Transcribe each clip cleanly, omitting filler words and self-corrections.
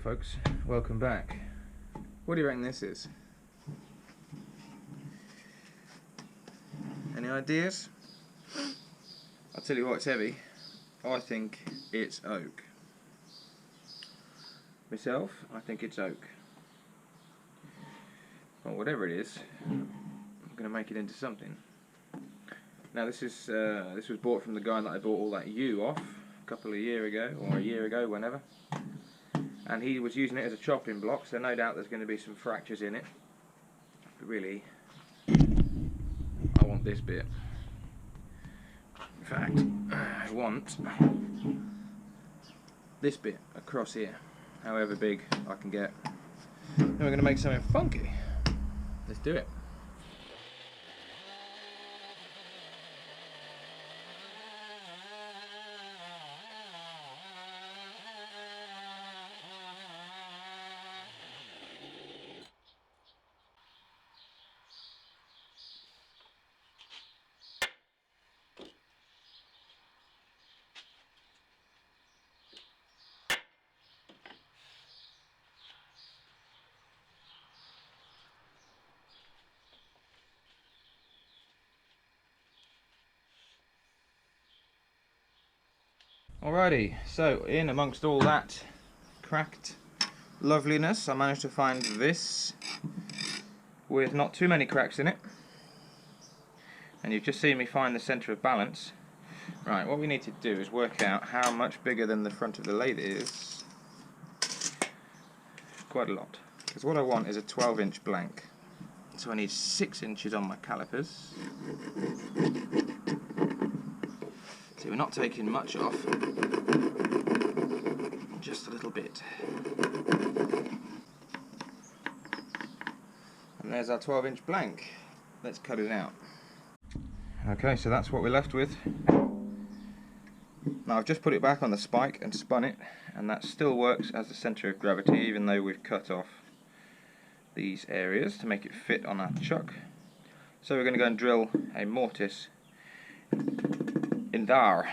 folks, welcome back. What do you reckon this is? Any ideas? I'll tell you what, it's heavy. I think it's oak. Myself, I think it's oak. Well, whatever it is, I'm going to make it into something. Now this was bought from the guy that I bought all that yew off a couple of years ago, or a year ago, whenever. And he was using it as a chopping block, so no doubt there's going to be some fractures in it. But really, I want this bit. In fact, I want this bit across here, however big I can get. Then we're going to make something funky. Let's do it. Alrighty, so in amongst all that cracked loveliness, I managed to find this with not too many cracks in it. And you've just seen me find the centre of balance. Right, what we need to do is work out how much bigger than the front of the lathe is. Quite a lot. Because what I want is a 12-inch blank. So I need 6 inches on my calipers. So we're not taking much off, just a little bit. And there's our 12-inch blank. Let's cut it out. Okay, so that's what we're left with. Now I've just put it back on the spike and spun it, and that still works as the centre of gravity, even though we've cut off these areas to make it fit on our chuck. So we're going to go and drill a mortise in there.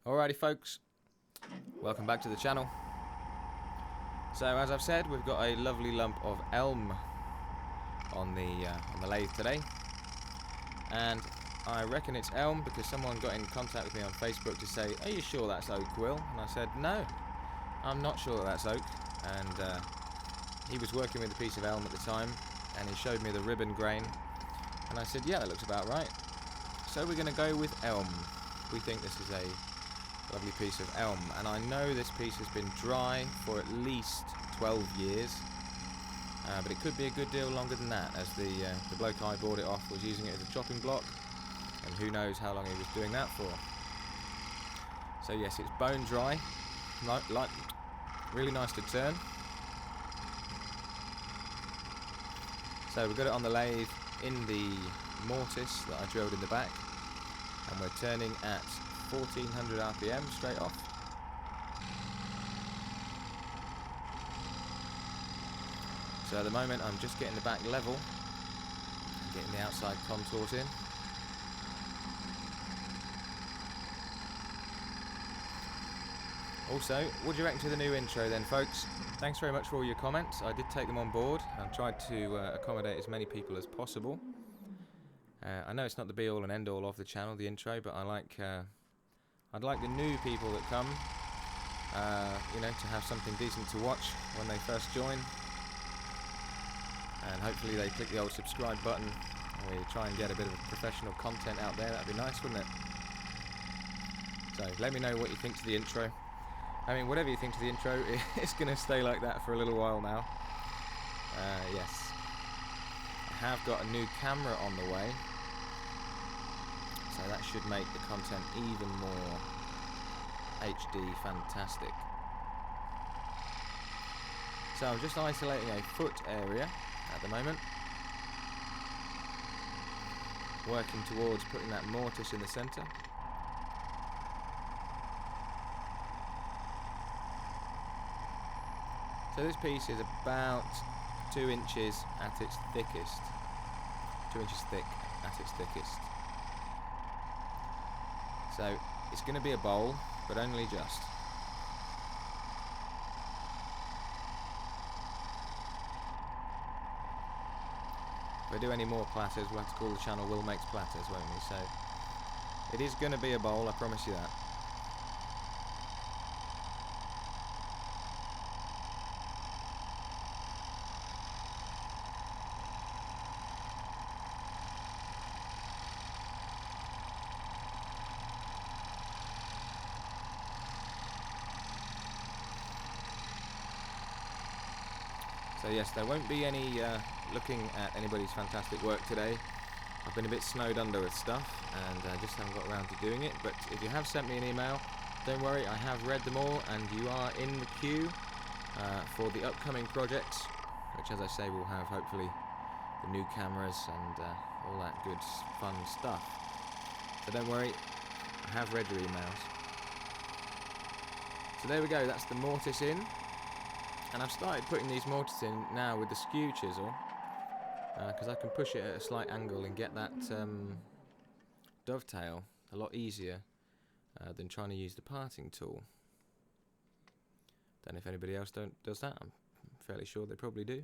Alrighty folks, welcome back to the channel. So as I've said, we've got a lovely lump of elm on the lathe today, and I reckon it's elm because someone got in contact with me on Facebook to say, are you sure that's oak, Will? And I said, no, I'm not sure that's oak. And he was working with a piece of elm at the time, and he showed me the ribbon grain, and I said, yeah, that looks about right. So we're going to go with elm. We think this is a lovely piece of elm, and I know this piece has been dry for at least 12 years, but it could be a good deal longer than that, as the bloke I bought it off was using it as a chopping block, and who knows how long he was doing that for. So yes, it's bone dry, really nice to turn. So we've got it on the lathe in the mortise that I drilled in the back, and we're turning at 1400 RPM straight off. So at the moment I'm just getting the back level and getting the outside contours in. Also, what do you reckon to the new intro then, folks? Thanks very much for all your comments. I did take them on board and tried to accommodate as many people as possible. I know it's not the be-all and end-all of the channel, the intro, but I'd like the new people that come, you know, to have something decent to watch when they first join. And hopefully they click the old subscribe button, and we try and get a bit of professional content out there. That'd be nice, wouldn't it? So let me know what you think to the intro. I mean, whatever you think to the intro, it's going to stay like that for a little while now. Yes. I have got a new camera on the way, so that should make the content even more HD fantastic. So I'm just isolating a foot area at the moment, working towards putting that mortise in the centre. So this piece is about 2 inches at its thickest. 2 inches thick at its thickest. So it's going to be a bowl, but only just. if I do any more platters, we'll have to call the channel Will Makes Platters, won't we? So it is going to be a bowl, I promise you that. So yes, there won't be any looking at anybody's fantastic work today. I've been a bit snowed under with stuff and just haven't got around to doing it. But if you have sent me an email, don't worry, I have read them all and you are in the queue for the upcoming projects, which, as I say, will have hopefully the new cameras and all that good fun stuff. So don't worry, I have read your emails. So there we go, that's the mortise in. And I've started putting these mortise in now with the skew chisel, because I can push it at a slight angle and get that dovetail a lot easier than trying to use the parting tool. Don't know if anybody else does that. I'm fairly sure they probably do.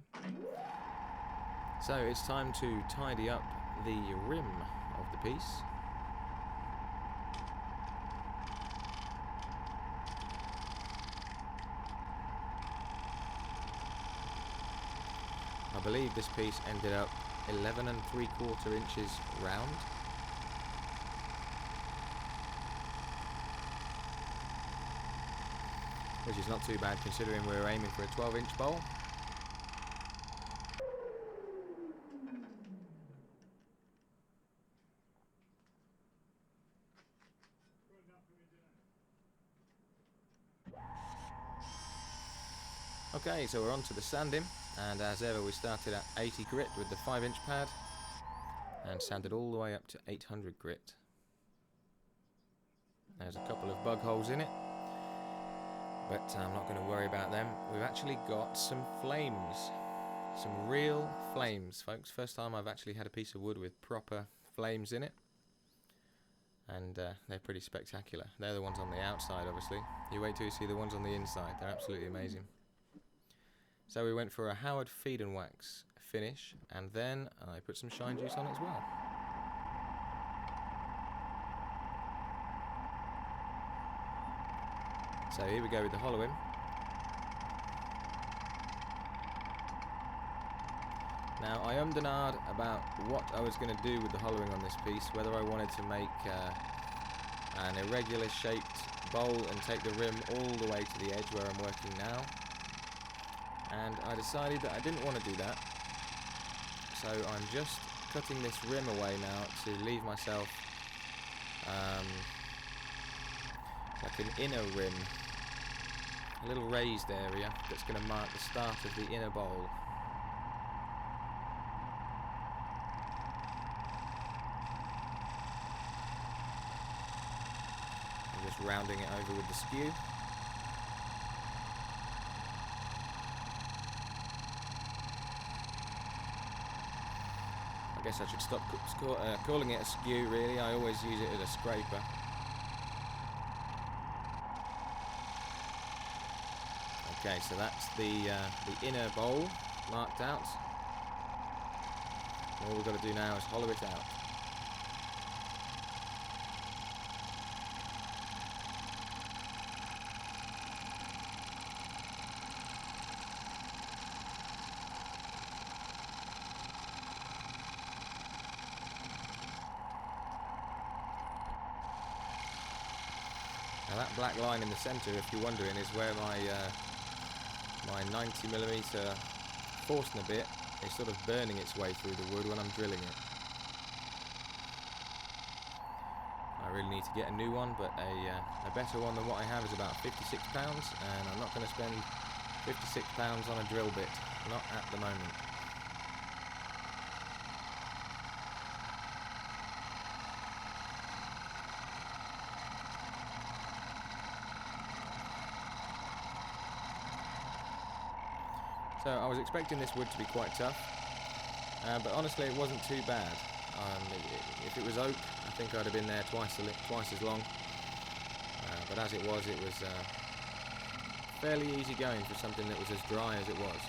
So it's time to tidy up the rim of the piece. I believe this piece ended up 11 3/4 inches round. Which is not too bad considering we were aiming for a 12-inch bowl. Okay, so we're on to the sanding, and as ever we started at 80 grit with the 5-inch pad and sanded all the way up to 800 grit. There's a couple of bug holes in it, but I'm not going to worry about them. We've actually got some flames, some real flames, folks. First time I've actually had a piece of wood with proper flames in it, and they're pretty spectacular. They're the ones on the outside, obviously. You wait till you see the ones on the inside, they're absolutely amazing. So we went for a Howard feed and wax finish, and then I put some shine juice on it as well. So here we go with the hollowing. Now I ummed and ahed about what I was going to do with the hollowing on this piece, whether I wanted to make an irregular shaped bowl and take the rim all the way to the edge where I'm working now. And I decided that I didn't want to do that, so I'm just cutting this rim away now to leave myself like an inner rim, a little raised area that's going to mark the start of the inner bowl. I'm just rounding it over with the skew. I guess I should stop calling it a skew, really. I always use it as a scraper. Okay, so that's the inner bowl marked out. All we've got to do now is hollow it out. Now that black line in the centre, if you're wondering, is where my 90mm Forstner bit is sort of burning its way through the wood when I'm drilling it. I really need to get a new one, but a better one than what I have is about £56, and I'm not going to spend £56 on a drill bit, not at the moment. So I was expecting this wood to be quite tough, but honestly it wasn't too bad. If it was oak, I think I'd have been there twice as long, but as it was fairly easy going for something that was as dry as it was.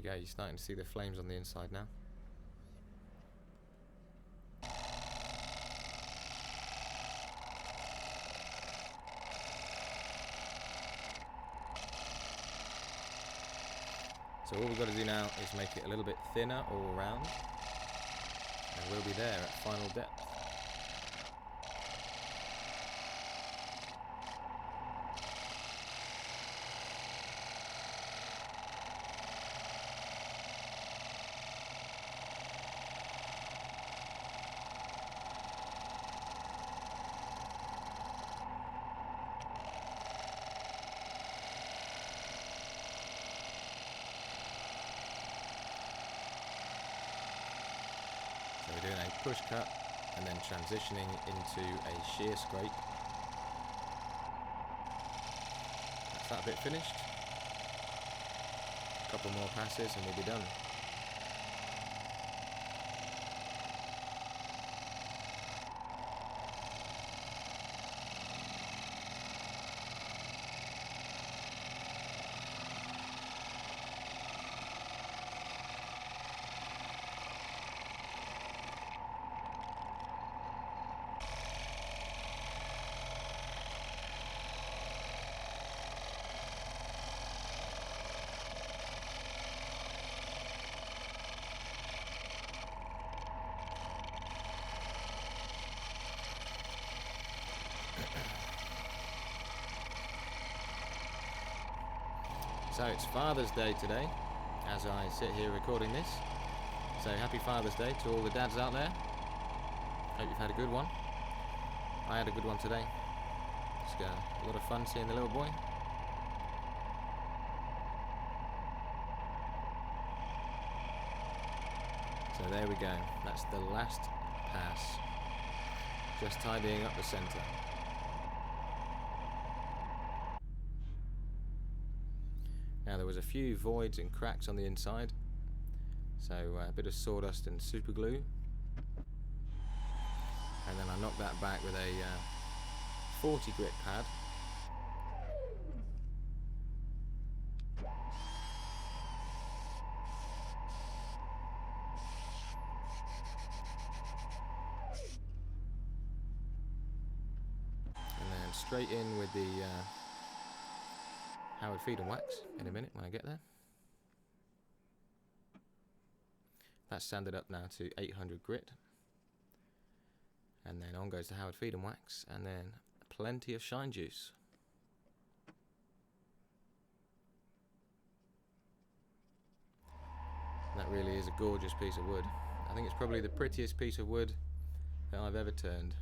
we go, you're starting to see the flames on the inside now. So all we've got to do now is make it a little bit thinner all around, and we'll be there at final depth. So we're doing a push cut and then transitioning into a shear scrape. That's that bit finished. A couple more passes and we'll be done. So it's Father's Day today, as I sit here recording this. So happy Father's Day to all the dads out there. Hope you've had a good one. I had a good one today. Just got a lot of fun seeing the little boy. So there we go. That's the last pass. Just tidying up the centre. Now there was a few voids and cracks on the inside, so a bit of sawdust and super glue, and then I knocked that back with a 40 grit pad. And then straight in with the Howard feed and wax in a minute when I get there. That's sanded up now to 800 grit. And then on goes the Howard feed and wax, and then plenty of shine juice. That really is a gorgeous piece of wood. I think it's probably the prettiest piece of wood that I've ever turned.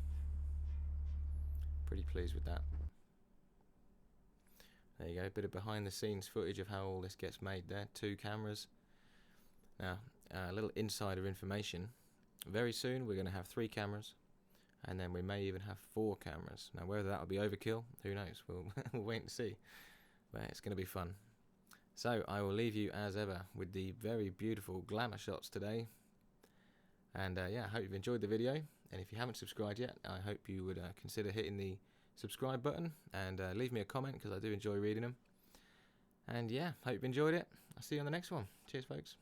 Pretty pleased with that. There you go, a bit of behind the scenes footage of how all this gets made there. 2 cameras. Now, a little insider information. Very soon we're going to have 3 cameras, and then we may even have 4 cameras. Now whether that will be overkill, who knows, we'll wait and see. But it's going to be fun. So I will leave you as ever with the very beautiful glamour shots today. And yeah, I hope you've enjoyed the video, and if you haven't subscribed yet, I hope you would consider hitting the subscribe button and leave me a comment, because I do enjoy reading them. And yeah, hope you've enjoyed it. I'll see you on the next one. Cheers folks.